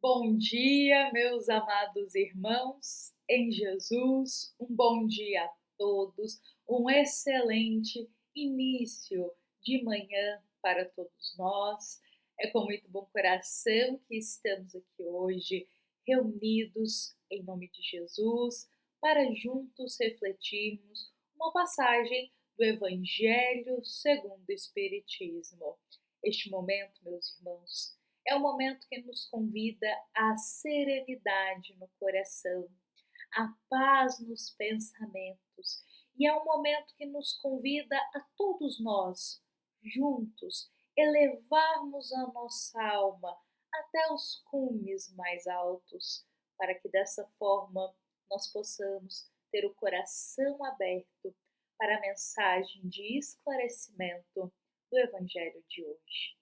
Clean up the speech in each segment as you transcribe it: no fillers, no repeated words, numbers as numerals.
Bom dia, meus amados irmãos em Jesus. Um bom dia a todos. Um excelente início de manhã para todos nós. É com muito bom coração que estamos aqui hoje, reunidos em nome de Jesus, para juntos refletirmos uma passagem do Evangelho segundo o Espiritismo. Este momento, meus irmãos, é um momento que nos convida à serenidade no coração, à paz nos pensamentos, e é um momento que nos convida a todos nós, juntos, elevarmos a nossa alma até os cumes mais altos, para que dessa forma nós possamos ter o coração aberto para a mensagem de esclarecimento do Evangelho de hoje.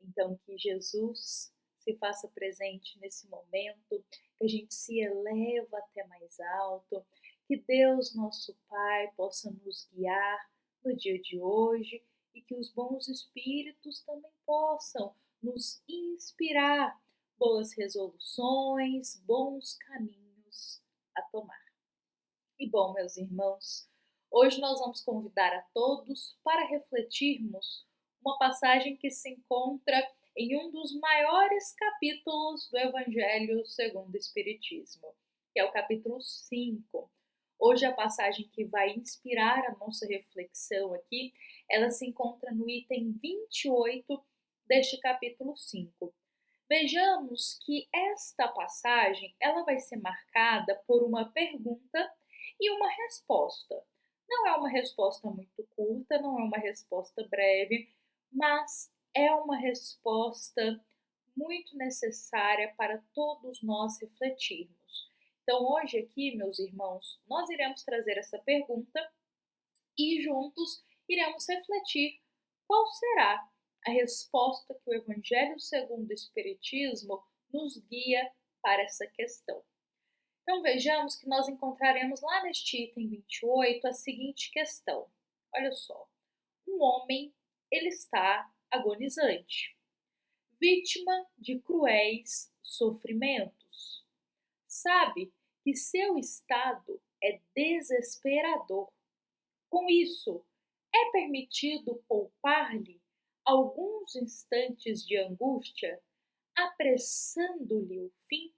Então, que Jesus se faça presente nesse momento, que a gente se eleva até mais alto, que Deus, nosso Pai, possa nos guiar no dia de hoje e que os bons espíritos também possam nos inspirar boas resoluções, bons caminhos a tomar. E bom, meus irmãos, hoje nós vamos convidar a todos para refletirmos uma passagem que se encontra em um dos maiores capítulos do Evangelho segundo o Espiritismo, que é o capítulo 5. Hoje a passagem que vai inspirar a nossa reflexão aqui, ela se encontra no item 28 deste capítulo 5. Vejamos que esta passagem ela vai ser marcada por uma pergunta e uma resposta. Não é uma resposta muito curta, não é uma resposta breve, mas é uma resposta muito necessária para todos nós refletirmos. Então, hoje aqui, meus irmãos, nós iremos trazer essa pergunta e juntos iremos refletir qual será a resposta que o Evangelho segundo o Espiritismo nos guia para essa questão. Então vejamos que nós encontraremos lá neste item 28 a seguinte questão. Olha só, um homem, ele está agonizante, vítima de cruéis sofrimentos. Sabe que seu estado é desesperador. Com isso, é permitido poupar-lhe alguns instantes de angústia, apressando-lhe o fim?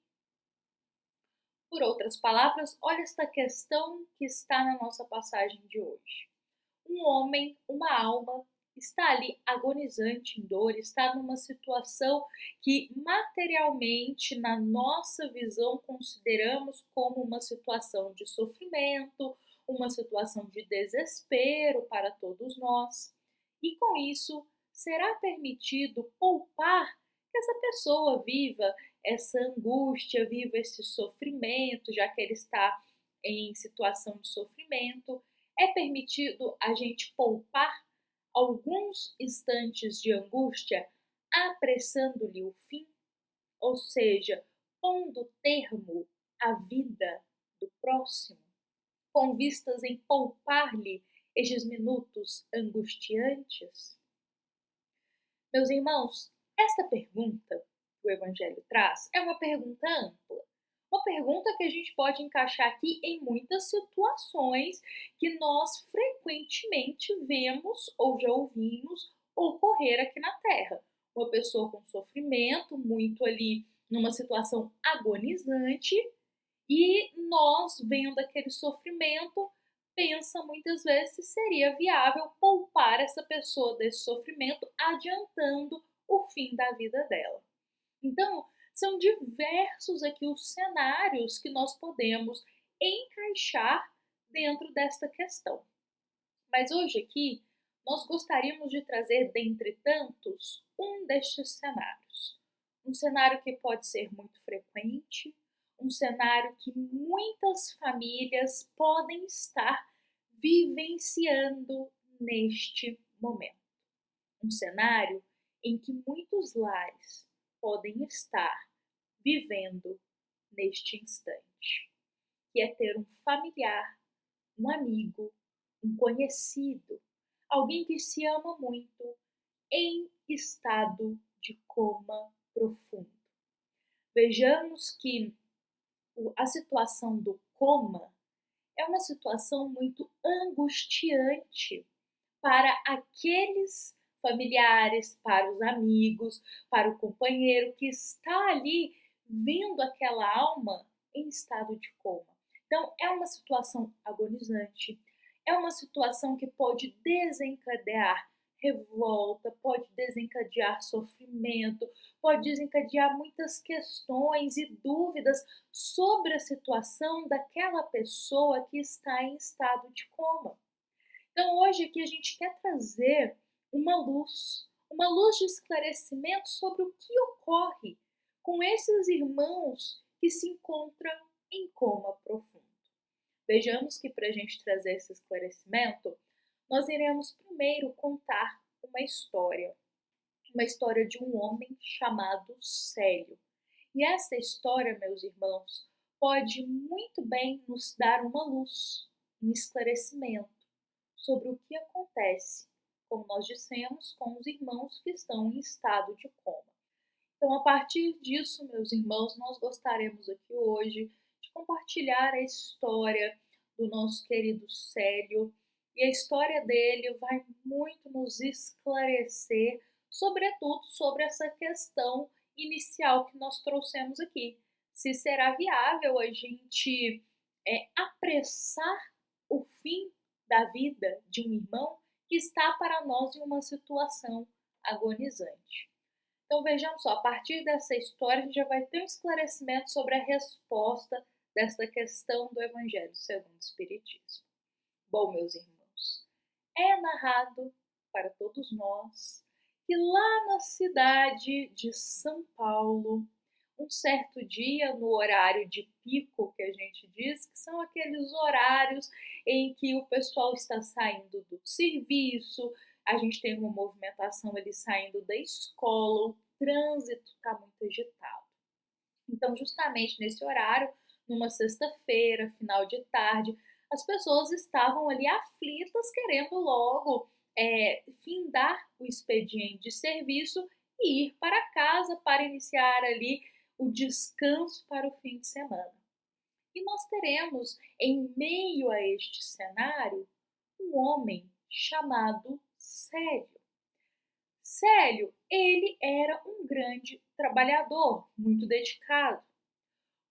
Por outras palavras, olha esta questão que está na nossa passagem de hoje. Um homem, uma alma, está ali agonizante em dor, está numa situação que materialmente, na nossa visão, consideramos como uma situação de sofrimento, uma situação de desespero para todos nós. E com isso, será permitido poupar que essa pessoa viva essa angústia, viva esse sofrimento, já que ele está em situação de sofrimento? É permitido a gente poupar alguns instantes de angústia, apressando-lhe o fim, ou seja, pondo termo à vida do próximo, com vistas em poupar-lhe estes minutos angustiantes? Meus irmãos, esta pergunta que o Evangelho traz é uma pergunta ampla. Uma pergunta que a gente pode encaixar aqui em muitas situações que nós frequentemente vemos ou já ouvimos ocorrer aqui na Terra. Uma pessoa com sofrimento, muito ali numa situação agonizante, e nós, vendo aquele sofrimento, pensa muitas vezes se seria viável poupar essa pessoa desse sofrimento, adiantando o fim da vida dela. Então, são diversos aqui os cenários que nós podemos encaixar dentro desta questão. Mas hoje aqui, nós gostaríamos de trazer, dentre tantos, um destes cenários. Um cenário que pode ser muito frequente, um cenário que muitas famílias podem estar vivenciando neste momento. Um cenário em que muitos lares podem estar vivendo neste instante, que é ter um familiar, um amigo, um conhecido, alguém que se ama muito, em estado de coma profundo. Vejamos que a situação do coma é uma situação muito angustiante para aqueles familiares, para os amigos, para o companheiro que está ali vendo aquela alma em estado de coma. Então, é uma situação agonizante, é uma situação que pode desencadear revolta, pode desencadear sofrimento, pode desencadear muitas questões e dúvidas sobre a situação daquela pessoa que está em estado de coma. Então, hoje aqui a gente quer trazer uma luz de esclarecimento sobre o que ocorre com esses irmãos que se encontram em coma profundo. Vejamos que para a gente trazer esse esclarecimento, nós iremos primeiro contar uma história de um homem chamado Célio. E essa história, meus irmãos, pode muito bem nos dar uma luz, um esclarecimento sobre o que acontece, como nós dissemos, com os irmãos que estão em estado de coma. Então, a partir disso, meus irmãos, nós gostaríamos aqui hoje de compartilhar a história do nosso querido Célio. E a história dele vai muito nos esclarecer, sobretudo sobre essa questão inicial que nós trouxemos aqui. Se será viável a gente apressar o fim da vida de um irmão que está para nós em uma situação agonizante. Então vejamos só, a partir dessa história a gente já vai ter um esclarecimento sobre a resposta dessa questão do Evangelho segundo o Espiritismo. Bom, meus irmãos, é narrado para todos nós que lá na cidade de São Paulo, um certo dia, no horário de pico, que a gente diz, que são aqueles horários em que o pessoal está saindo do serviço, a gente tem uma movimentação ali saindo da escola, o trânsito está muito agitado. Então, justamente nesse horário, numa sexta-feira, final de tarde, as pessoas estavam ali aflitas, querendo logo findar o expediente de serviço e ir para casa para iniciar ali o descanso para o fim de semana. E nós teremos, em meio a este cenário, um homem chamado Célio. Célio, ele era um grande trabalhador, muito dedicado.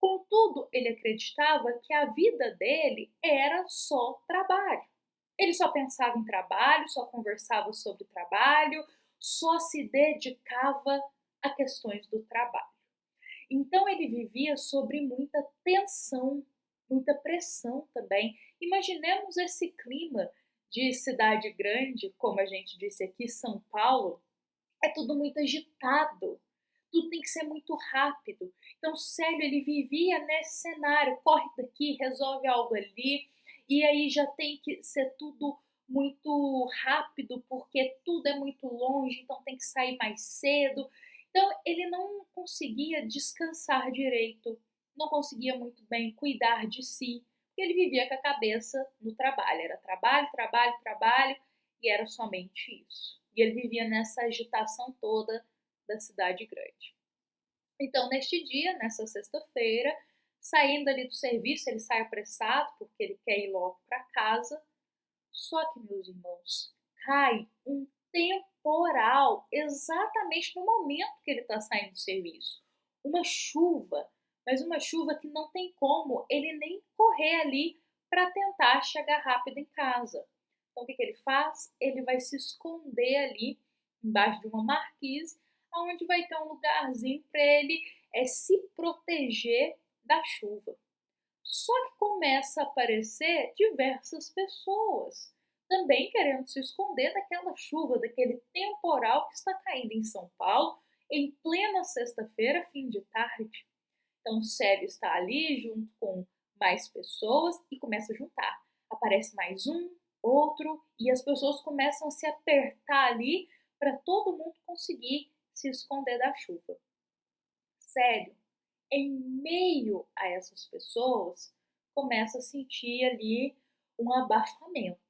Contudo, ele acreditava que a vida dele era só trabalho. Ele só pensava em trabalho, só conversava sobre trabalho, só se dedicava a questões do trabalho. Então ele vivia sobre muita tensão, muita pressão também. Imaginemos esse clima de cidade grande, como a gente disse aqui, São Paulo, é tudo muito agitado, tudo tem que ser muito rápido. Então Célio, ele vivia nesse cenário, corre daqui, resolve algo ali, e aí já tem que ser tudo muito rápido, porque tudo é muito longe, então tem que sair mais cedo. Então ele não conseguia descansar direito, não conseguia muito bem cuidar de si, porque ele vivia com a cabeça no trabalho, era trabalho, trabalho, trabalho, e era somente isso. E ele vivia nessa agitação toda da cidade grande. Então, neste dia, nessa sexta-feira, saindo ali do serviço, ele sai apressado, porque ele quer ir logo para casa. Só que, meus irmãos, cai um temporal exatamente no momento que ele está saindo do serviço. Uma chuva, mas uma chuva que não tem como ele nem correr ali para tentar chegar rápido em casa. Então, o que ele faz? Ele vai se esconder ali embaixo de uma marquise, onde vai ter um lugarzinho para ele se proteger da chuva. Só que começa a aparecer diversas pessoas, também querendo se esconder daquela chuva, daquele temporal que está caindo em São Paulo, em plena sexta-feira, fim de tarde. Então, o Célio está ali junto com mais pessoas e começa a juntar. Aparece mais um, outro, e as pessoas começam a se apertar ali para todo mundo conseguir se esconder da chuva. Célio, em meio a essas pessoas, começa a sentir ali um abafamento.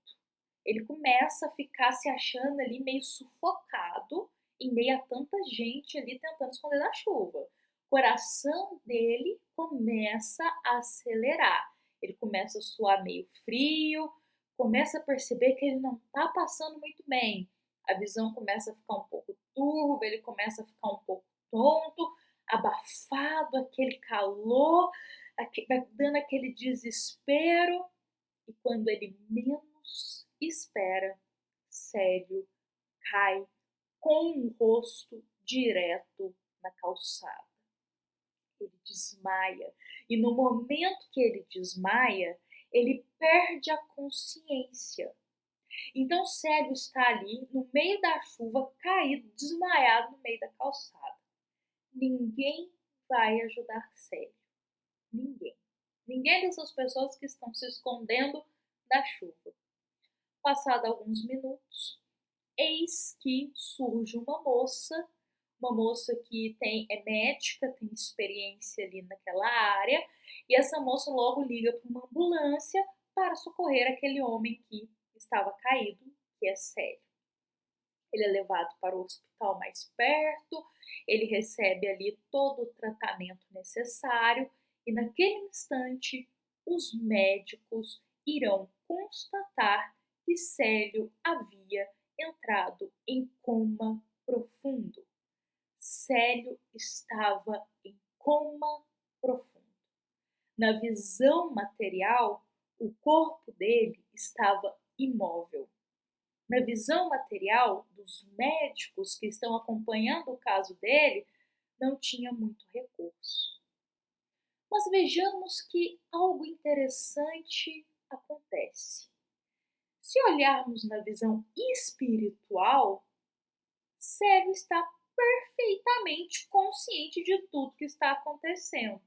Ele começa a ficar se achando ali meio sufocado em meio a tanta gente ali tentando esconder da chuva. coração dele começa a acelerar. Ele começa a suar meio frio, começa a perceber que ele não está passando muito bem. A visão começa a ficar um pouco turva, ele começa a ficar um pouco tonto, abafado, aquele calor, vai dando aquele desespero. E quando ele menos espera, Célio cai com o rosto direto na calçada. Ele desmaia. E no momento que ele desmaia, ele perde a consciência. Então Célio está ali no meio da chuva, caído, desmaiado no meio da calçada. Ninguém vai ajudar Célio. Ninguém. Ninguém dessas pessoas que estão se escondendo da chuva. Passado alguns minutos, eis que surge uma moça que é médica, tem experiência ali naquela área, e essa moça logo liga para uma ambulância para socorrer aquele homem que estava caído, que é Célio. Ele é levado para o hospital mais perto, ele recebe ali todo o tratamento necessário e naquele instante os médicos irão constatar que Célio havia entrado em coma profundo. Célio estava em coma profundo. Na visão material, o corpo dele estava imóvel. Na visão material dos médicos que estão acompanhando o caso dele, não tinha muito recurso. Mas vejamos que algo interessante acontece. Se olharmos na visão espiritual, Célio está perfeitamente consciente de tudo que está acontecendo.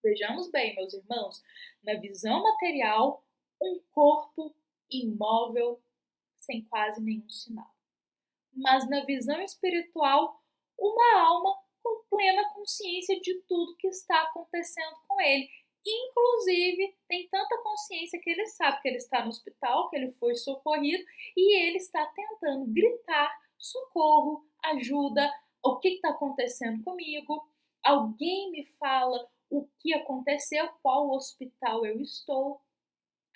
Vejamos bem, meus irmãos, na visão material, um corpo imóvel sem quase nenhum sinal. Mas na visão espiritual, uma alma com plena consciência de tudo que está acontecendo com ele. Inclusive, tem tanta consciência que ele sabe que ele está no hospital, que ele foi socorrido e ele está tentando gritar: socorro, ajuda, o que está acontecendo comigo? Alguém me fala o que aconteceu, qual hospital eu estou.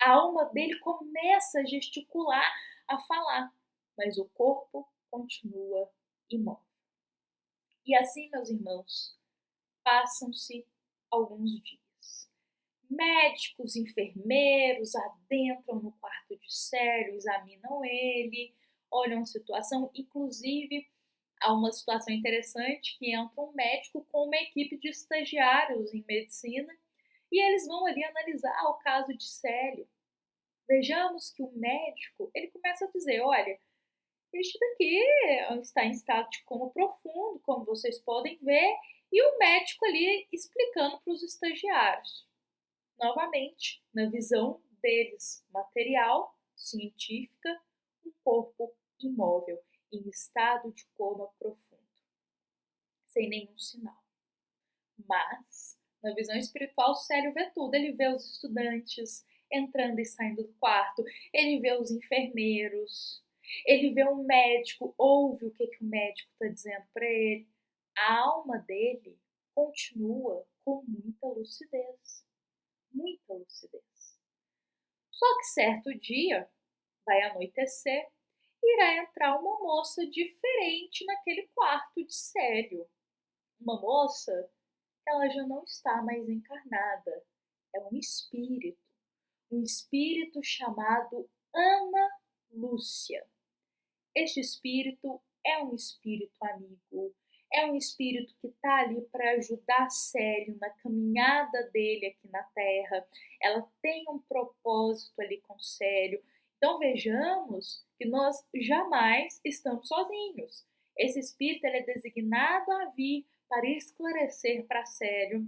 A alma dele começa a gesticular, a falar, mas o corpo continua imóvel. E assim, meus irmãos, passam-se alguns dias. Médicos, enfermeiros adentram no quarto de Célio, examinam ele, olham a situação, inclusive há uma situação interessante que entra um médico com uma equipe de estagiários em medicina e eles vão ali analisar o caso de Célio. Vejamos que o médico, ele começa a dizer, olha, este daqui está em estado de coma profundo, como vocês podem ver, e o médico ali explicando para os estagiários. Novamente, na visão deles material, científica, um corpo imóvel, em estado de coma profundo, sem nenhum sinal. Mas, na visão espiritual, Célio vê tudo. Ele vê os estudantes entrando e saindo do quarto, ele vê os enfermeiros, ele vê um médico, ouve o que o médico está dizendo para ele. A alma dele continua com muita lucidez. Muita lucidez. Só que certo dia, vai anoitecer, irá entrar uma moça diferente naquele quarto de Célio. Uma moça, ela já não está mais encarnada. É um espírito chamado Ana Lúcia. Este espírito é um espírito amigo, é um espírito que está ali para ajudar Célio na caminhada dele aqui na Terra. Ela tem um propósito ali com Célio. Então vejamos que nós jamais estamos sozinhos. Esse espírito ele é designado a vir para esclarecer para Célio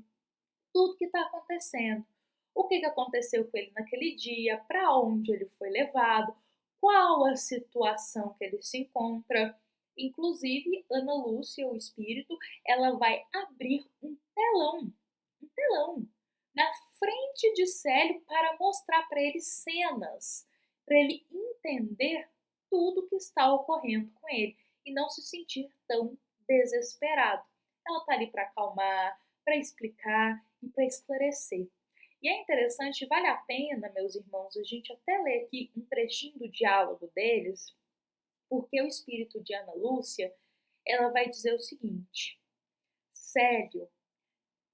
tudo que está acontecendo. O que aconteceu com ele naquele dia, para onde ele foi levado, qual a situação que ele se encontra. Inclusive, Ana Lúcia, o espírito, ela vai abrir um telão, na frente de Célio para mostrar para ele cenas, para ele entender tudo que está ocorrendo com ele e não se sentir tão desesperado. Ela está ali para acalmar, para explicar e para esclarecer. E é interessante, vale a pena, meus irmãos, a gente até ler aqui um trechinho do diálogo deles, porque o espírito de Ana Lúcia, ela vai dizer o seguinte: Célio,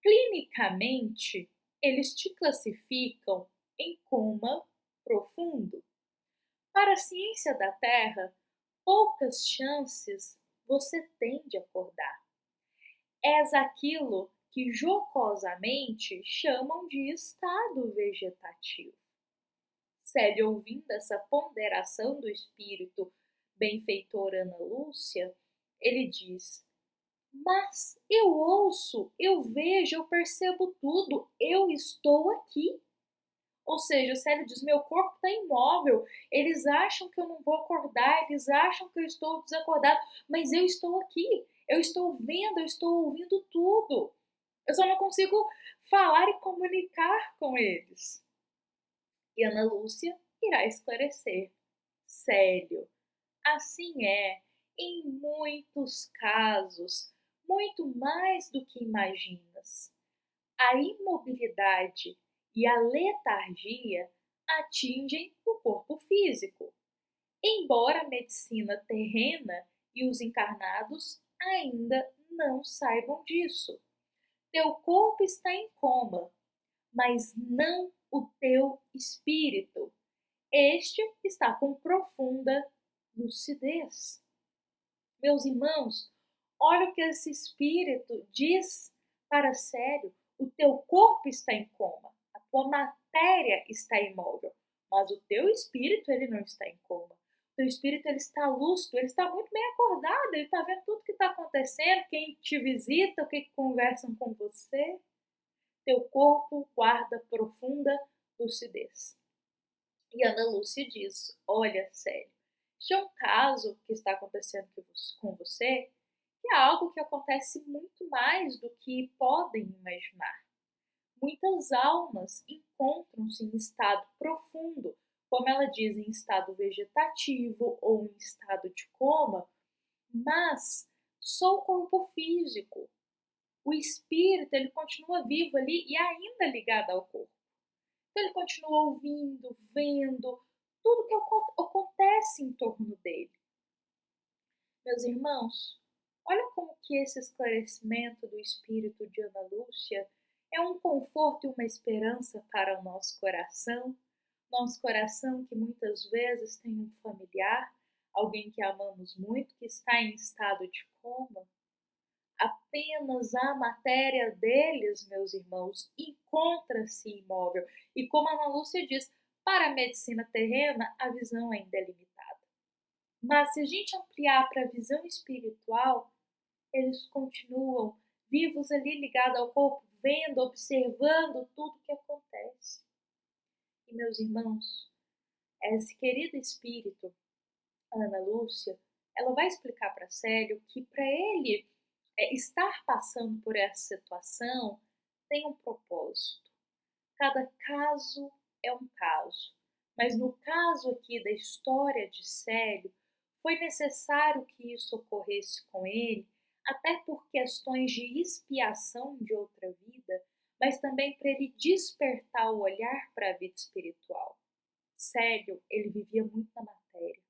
clinicamente, eles te classificam em coma profundo. Para a ciência da Terra, poucas chances você tem de acordar. És aquilo que jocosamente chamam de estado vegetativo. Célio, ouvindo essa ponderação do espírito benfeitor Ana Lúcia, ele diz: mas eu ouço, eu vejo, eu percebo tudo, eu estou aqui. Ou seja, o Célio diz: meu corpo está imóvel, eles acham que eu não vou acordar, eles acham que eu estou desacordado, mas eu estou aqui, eu estou vendo, eu estou ouvindo tudo. Eu só não consigo falar e comunicar com eles. E Ana Lúcia irá esclarecer: Célio, assim é, em muitos casos, muito mais do que imaginas. A imobilidade e a letargia atingem o corpo físico, embora a medicina terrena e os encarnados ainda não saibam disso. Teu corpo está em coma, mas não o teu espírito. Este está com profunda lucidez. Meus irmãos, olha o que esse espírito diz para Célio: o teu corpo está em coma, a tua matéria está imóvel, mas o teu espírito ele não está em coma. O teu espírito ele está lúcido, ele está muito bem acordado, ele está vendo tudo que está acontecendo, quem te visita, o que conversam com você. Teu corpo guarda profunda lucidez. E Ana Lúcia diz: olha, Célio, este é um caso que está acontecendo com você, que é algo que acontece muito mais do que podem imaginar. Muitas almas encontram-se em estado profundo, como ela diz, em estado vegetativo ou em estado de coma, mas só o corpo físico. O espírito ele continua vivo ali e ainda ligado ao corpo. Então ele continua ouvindo, vendo tudo que acontece em torno dele. Meus irmãos, olha como que esse esclarecimento do espírito de Ana Lúcia é um conforto e uma esperança para o nosso coração que muitas vezes tem um familiar, alguém que amamos muito, que está em estado de coma. Apenas a matéria deles, meus irmãos, encontra-se imóvel. E como a Ana Lúcia diz, para a medicina terrena, a visão ainda é limitada. Mas se a gente ampliar para a visão espiritual, eles continuam vivos ali, ligados ao corpo, vendo, observando tudo o que acontece. E, meus irmãos, esse querido espírito, Ana Lúcia, ela vai explicar para Célio que para ele estar passando por essa situação tem um propósito. Cada caso é um caso, mas no caso aqui da história de Célio, foi necessário que isso ocorresse com ele, até por questões de expiação de outra vida, mas também para ele despertar o olhar para a vida espiritual. Célio, ele vivia muito na matéria,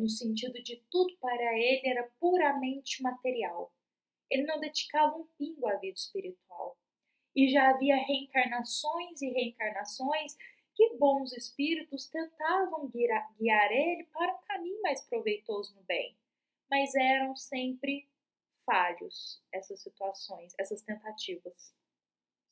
no sentido de tudo para ele era puramente material. Ele não dedicava um pingo à vida espiritual. E já havia reencarnações e reencarnações que bons espíritos tentavam guiar ele para um caminho mais proveitoso no bem. Mas eram sempre falhos essas situações, essas tentativas.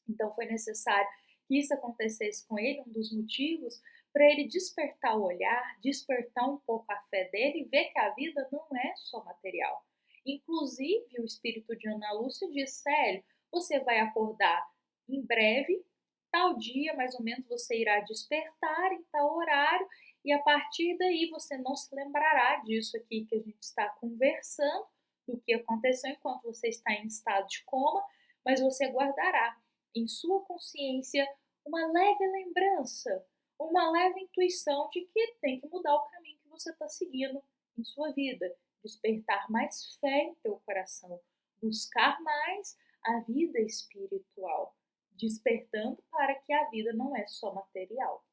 Então foi necessário que isso acontecesse com ele, um dos motivos para ele despertar o olhar, despertar um pouco a fé dele e ver que a vida não é só material. Inclusive, o espírito de Ana Lúcia diz: Célio, você vai acordar em breve, tal dia mais ou menos você irá despertar em tal horário e a partir daí você não se lembrará disso aqui que a gente está conversando, do que aconteceu enquanto você está em estado de coma, mas você guardará em sua consciência uma leve lembrança, uma leve intuição de que tem que mudar o caminho que você está seguindo em sua vida, despertar mais fé em teu coração, buscar mais a vida espiritual, despertando para que a vida não é só material.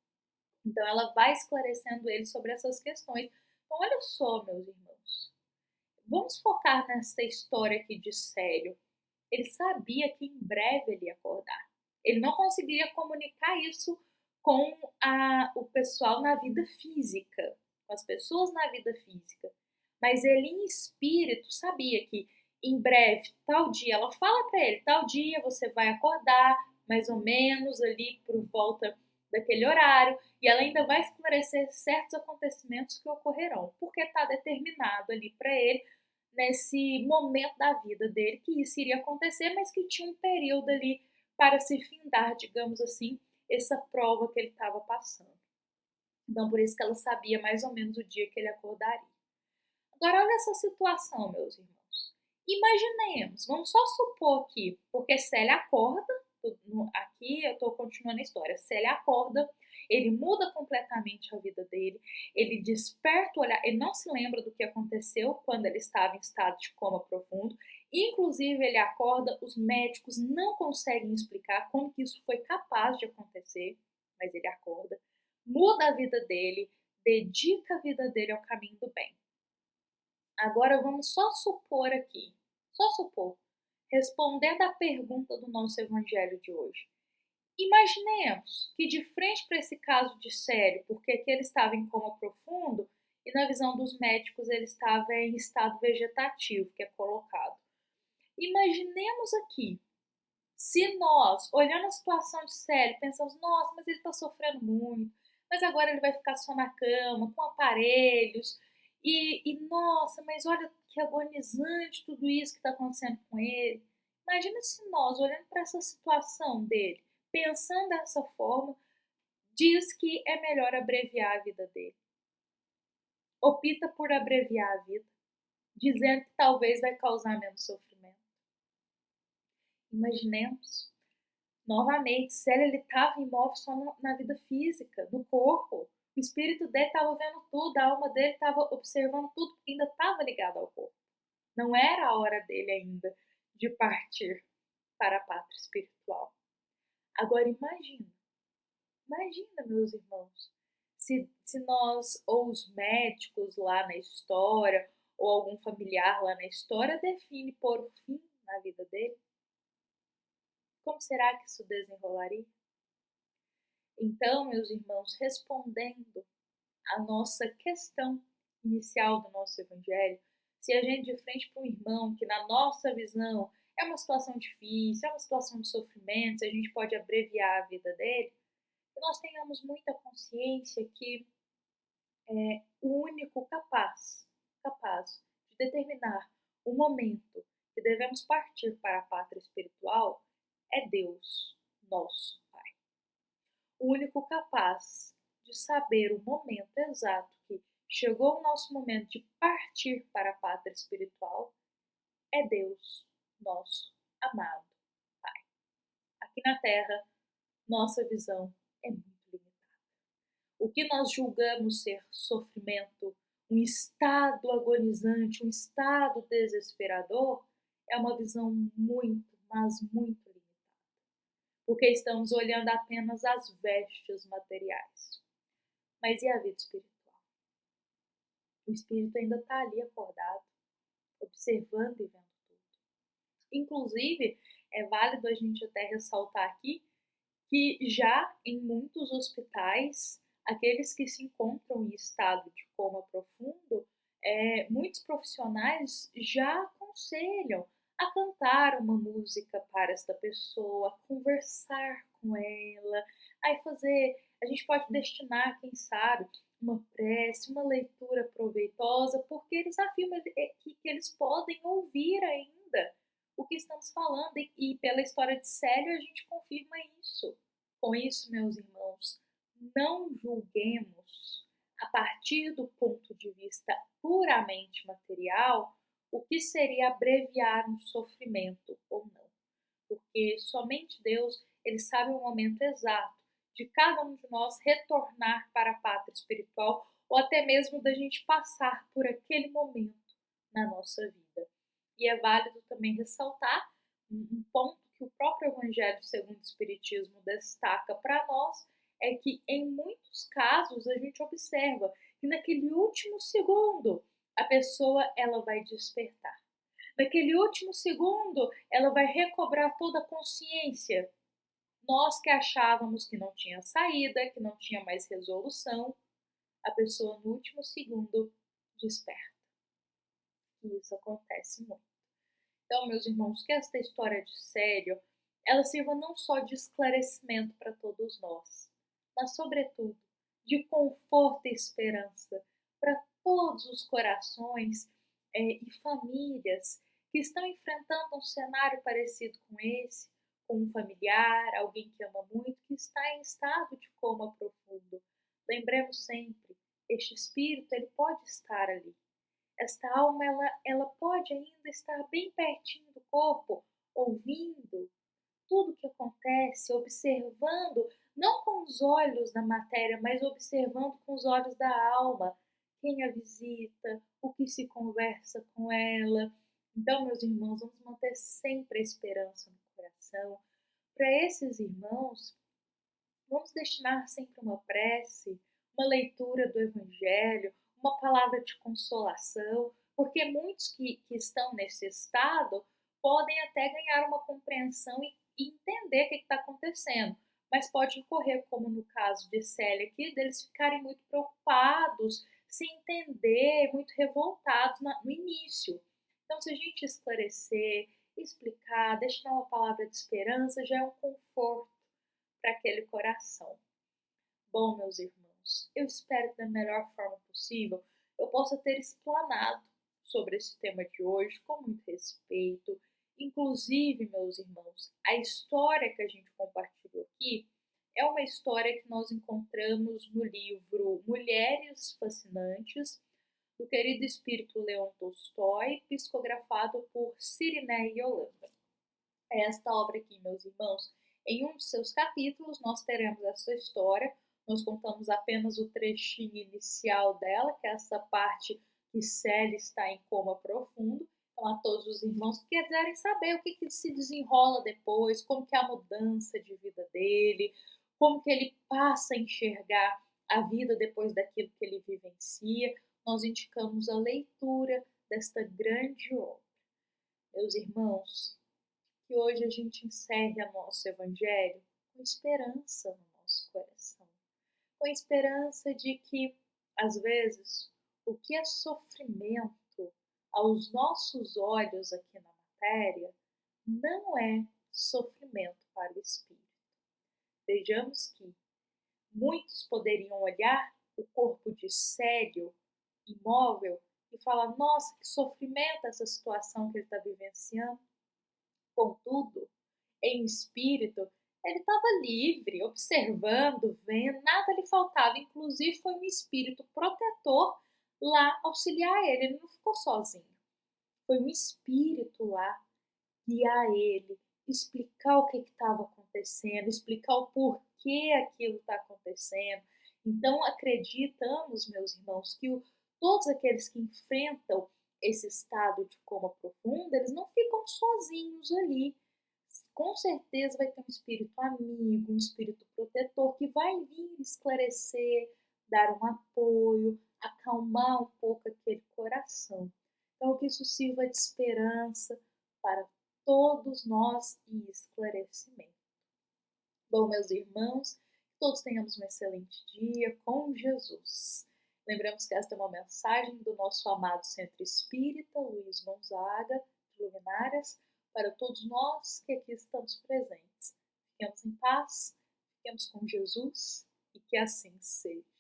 Então ela vai esclarecendo ele sobre essas questões. Então olha só, meus irmãos, vamos focar nessa história aqui de Célio. Ele sabia que em breve ele ia acordar. Ele não conseguiria comunicar isso com o pessoal na vida física, com as pessoas na vida física. Mas ele, em espírito, sabia que em breve, tal dia, ela fala para ele, tal dia você vai acordar, mais ou menos ali por volta daquele horário, e ela ainda vai esclarecer certos acontecimentos que ocorrerão, porque está determinado ali para ele nesse momento da vida dele que isso iria acontecer, mas que tinha um período ali para se findar, digamos assim, essa prova que ele estava passando. Então, por isso que ela sabia mais ou menos o dia que ele acordaria. Agora, olha essa situação, meus irmãos. Imaginemos, vamos só supor aqui, porque Célia acorda, aqui eu estou continuando a história, Célia acorda, ele muda completamente a vida dele, ele desperta o olhar, ele não se lembra do que aconteceu quando ele estava em estado de coma profundo, inclusive ele acorda, os médicos não conseguem explicar como que isso foi capaz de acontecer, mas ele acorda, muda a vida dele, dedica a vida dele ao caminho do bem. Agora vamos só supor aqui, só supor, respondendo à pergunta do nosso evangelho de hoje. Imaginemos que de frente para esse caso de Célio, porque aqui ele estava em coma profundo e na visão dos médicos ele estava em estado vegetativo, que é colocado. Imaginemos aqui, se nós, olhando a situação de Célio, pensamos, nossa, mas ele está sofrendo muito, mas agora ele vai ficar só na cama, com aparelhos, nossa, mas olha que agonizante tudo isso que está acontecendo com ele. Imagina se nós, olhando para essa situação dele, pensando dessa forma, diz que é melhor abreviar a vida dele. Opta por abreviar a vida, dizendo que talvez vai causar menos sofrimento. Imaginemos, novamente, Célio ele estava imóvel só na vida física, no corpo. O espírito dele estava vendo tudo, a alma dele estava observando tudo, ainda estava ligado ao corpo. Não era a hora dele ainda de partir para a pátria espiritual. Agora imagina, meus irmãos, se nós, ou os médicos lá na história, ou algum familiar lá na história, define pôr o fim na vida dele, como será que isso desenrolaria? Então, meus irmãos, respondendo à nossa questão inicial do nosso evangelho, se a gente de frente para um irmão que na nossa visão é uma situação difícil, é uma situação de sofrimento, se a gente pode abreviar a vida dele, que nós tenhamos muita consciência que o único capaz de determinar o momento que devemos partir para a pátria espiritual é Deus, nosso Pai. O único capaz de saber o momento exato que chegou o nosso momento de partir para a pátria espiritual é Deus, nosso amado Pai. Aqui na Terra, nossa visão é muito limitada. O que nós julgamos ser sofrimento, um estado agonizante, um estado desesperador, é uma visão muito, mas muito limitada. Porque estamos olhando apenas as vestes materiais. Mas e a vida espiritual? O espírito ainda está ali acordado, observando e vendo tudo. Inclusive, é válido a gente até ressaltar aqui que já em muitos hospitais, aqueles que se encontram em estado de coma profundo, muitos profissionais já aconselham a cantar uma música para esta pessoa, a conversar com ela, a gente pode destinar, quem sabe, uma prece, uma leitura proveitosa, porque eles afirmam que eles podem ouvir ainda o que estamos falando, e pela história de Célio a gente confirma isso. Com isso, meus irmãos, não julguemos a partir do ponto de vista puramente material o que seria abreviar um sofrimento ou não. Porque somente Deus, ele sabe o momento exato de cada um de nós retornar para a pátria espiritual ou até mesmo da gente passar por aquele momento na nossa vida. E é válido também ressaltar um ponto que o próprio Evangelho segundo o Espiritismo destaca para nós, é que em muitos casos a gente observa que naquele último segundo a pessoa ela vai despertar. Naquele último segundo ela vai recobrar toda a consciência. Nós que achávamos que não tinha saída, que não tinha mais resolução, a pessoa no último segundo desperta. E isso acontece muito. Então, meus irmãos, que esta história de Célio, ela sirva não só de esclarecimento para todos nós, mas, sobretudo, de conforto e esperança para todos os corações e famílias que estão enfrentando um cenário parecido com esse, com um familiar, alguém que ama muito, que está em estado de coma profundo. Lembremos sempre, este espírito ele pode estar ali. Esta alma ela pode ainda estar bem pertinho do corpo, ouvindo tudo o que acontece, observando, não com os olhos da matéria, mas observando com os olhos da alma, quem a visita, o que se conversa com ela. Então, meus irmãos, vamos manter sempre a esperança no coração. Para esses irmãos, vamos destinar sempre uma prece, uma leitura do Evangelho, uma palavra de consolação, porque muitos que estão nesse estado podem até ganhar uma compreensão e entender o que está acontecendo, mas pode ocorrer, como no caso de Célia aqui, deles ficarem muito preocupados, sem entender, muito revoltados no início. Então, se a gente esclarecer, explicar, deixar uma palavra de esperança, já é um conforto para aquele coração. Bom, meus irmãos, eu espero que da melhor forma possível eu possa ter explanado sobre esse tema de hoje com muito respeito. Inclusive, meus irmãos, a história que a gente compartilhou aqui é uma história que nós encontramos no livro Mulheres Fascinantes, do querido espírito Leon Tolstói, psicografado por Ciriné Yolanda. Esta obra aqui, meus irmãos, em um de seus capítulos nós teremos essa história. Nós contamos apenas o trechinho inicial dela, que é essa parte que Célia está em coma profundo. Então, a todos os irmãos que quiserem saber o que se desenrola depois, como que é a mudança de vida dele, como que ele passa a enxergar a vida depois daquilo que ele vivencia, nós indicamos a leitura desta grande obra. Meus irmãos, que hoje a gente encerre o nosso Evangelho com esperança no nosso coração. Com a esperança de que, às vezes, o que é sofrimento aos nossos olhos aqui na matéria não é sofrimento para o espírito. Vejamos que muitos poderiam olhar o corpo de Célio, imóvel, e falar: nossa, que sofrimento essa situação que ele está vivenciando. Contudo, em espírito, ele estava livre, observando, vendo, nada lhe faltava. Inclusive, foi um espírito protetor lá auxiliar ele não ficou sozinho. Foi um espírito lá guiar ele, explicar o que estava acontecendo, explicar o porquê aquilo está acontecendo. Então, acreditamos, meus irmãos, que todos aqueles que enfrentam esse estado de coma profundo, eles não ficam sozinhos ali. Com certeza vai ter um espírito amigo, um espírito protetor que vai vir esclarecer, dar um apoio, acalmar um pouco aquele coração. Então, que isso sirva de esperança para todos nós e esclarecimento. Bom, meus irmãos, todos tenhamos um excelente dia com Jesus. Lembramos que esta é uma mensagem do nosso amado Centro Espírita Luiz Gonzaga, de Luminárias, para todos nós que aqui estamos presentes. Fiquemos em paz, fiquemos com Jesus e que assim seja.